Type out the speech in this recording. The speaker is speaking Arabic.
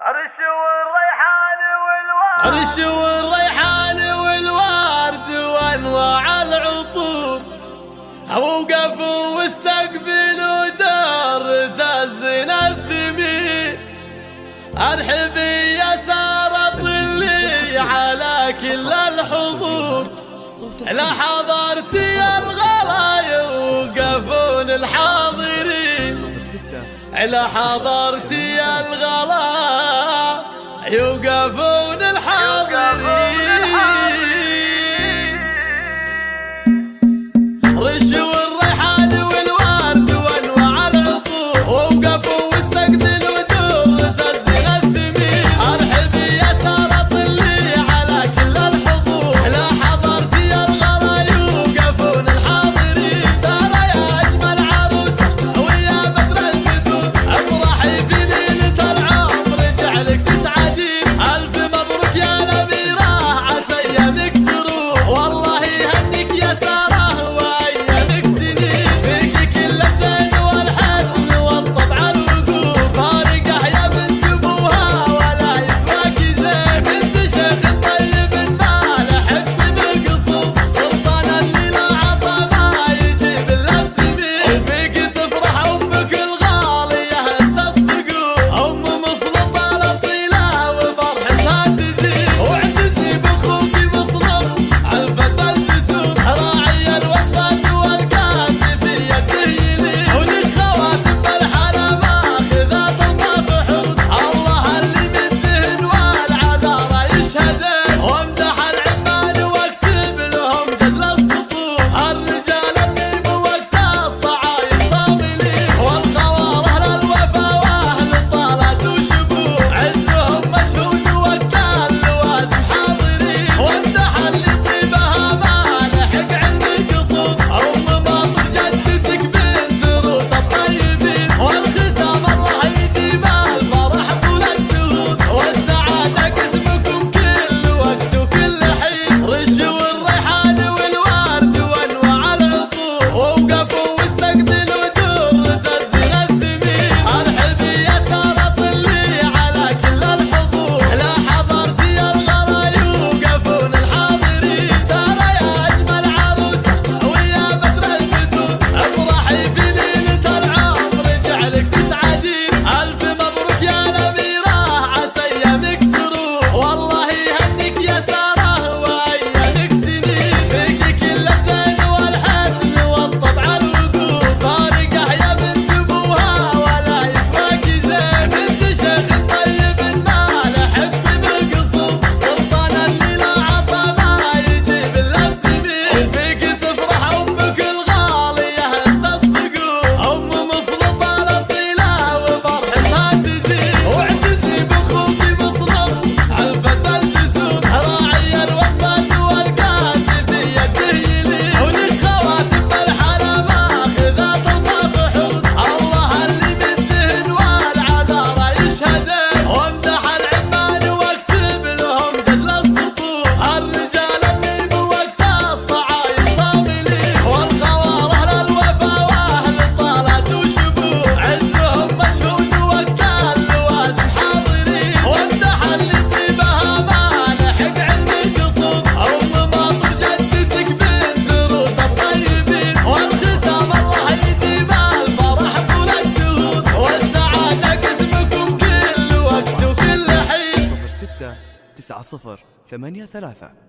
عرش والريحان والورد وانواع العطور، اوقفوا واستقبلوا دارة الزنا الثمين. ارحبي يا سارة طلي على كل الحضور، لا حضرتي الغلا يوقفون الحاضرين، لا حضرتي الغلا يوقفون الحاضرين. رش والريحان والورد وانواع العطور، ووقفوا واستقبلوا دورة الزنا الثمين. ارحبي يا سارة طلي على كل الحضور، لا حضرتي الغلا يوقفون الحاضرين. سارة يا اجمل عروسة ويا بدر البدور، افرحي في ليلة العمر جعلك تسعدين. الف مبروك يا نبيرة عسى ايامك سرور، والله يهنيك يا سارة وايامك سنين. فيكي كل الزين والحسن والطبع الوقوف، فارقة يا بنت ابوها ولا يسواكي زين. بنت شيخ طيب المالح اكتب القصود، سلطان اللي لا عطى ما يجيب الا السمين. وفيكي تفرح امك الغالية اخت الصقور، ام مسلطة الاصيلة وفرحتها تزيد. واعتزي باخوكي مصلط الفتى الجسور، راعي الوقفات والقاسفية التهيلين. ولك خواتم بالحلا ماخذات وصاف حوت، الله اللي مدهن والعذارى يشهدين. وامدح العمال واكتب لهم جزل السطور، الرجال اللي بوقت الصعايد صاملين. والخوار اهل الوفا واهل الطالات وشبور، عزهم مشهود وقت اللوازم حاضرين. وامدح اللي طيبها مالحق علم القصود، ام ماطر جدتك بنت روس الطيبين. والختام الله يديم الفرح طول الدهور، والسعادة قسمكم كل وقت وكل حين. رش والريحان والورد وانواع العطور، ووقفوا واستقبلوا دورة الزنا الثمين. ارحبي يا سارة طلي على كل الحضور، لا حضرتي الغلا يوقفون الحاضرين. سارة يا اجمل عروسة ويا بدر البدور، افرحي في ليلة العمر جعلك تسعدين. الف مبروك يا نبيرة عسى ايامك سرور، والله يهنيك يا سارة وايامك سنين. فيكي كل الزين والحسن والطبع الوقوف، فارقة يا بنت ابوها ولا يسواكي زين. بنت شيخ طيب المالح اكتب القصود، سلطان اللي لا عطى ما يجيب الا السمين. وفيكي تفرح امك الغالية اخت الصقور، ام مسلطة الاصيلة وفرحتها تزيد. واعتزي باخوكي مصلط الفتى الجسور، راعي الوقفات والقاسفية التهيلين. ولك خواتم بالحلا ماخذات وصاف حوت، الله اللي مدهن والعذارى يشهدين. وامدح العمال واكتب لهم جزل السطور، الرجال اللي بوقت الصعايد صاملين. والخوار اهل الوفا واهل الطالات وشبور، عزهم مشهود وقت اللوازم حاضرين. وامدح اللي طيبها مالحق علم القصود، ام ماطر جدتك بنت روس الطيبين. والختام الله يديم الفرح طول الدهور، والسعادة قسمكم كل وقت وكل حين. 06 90 83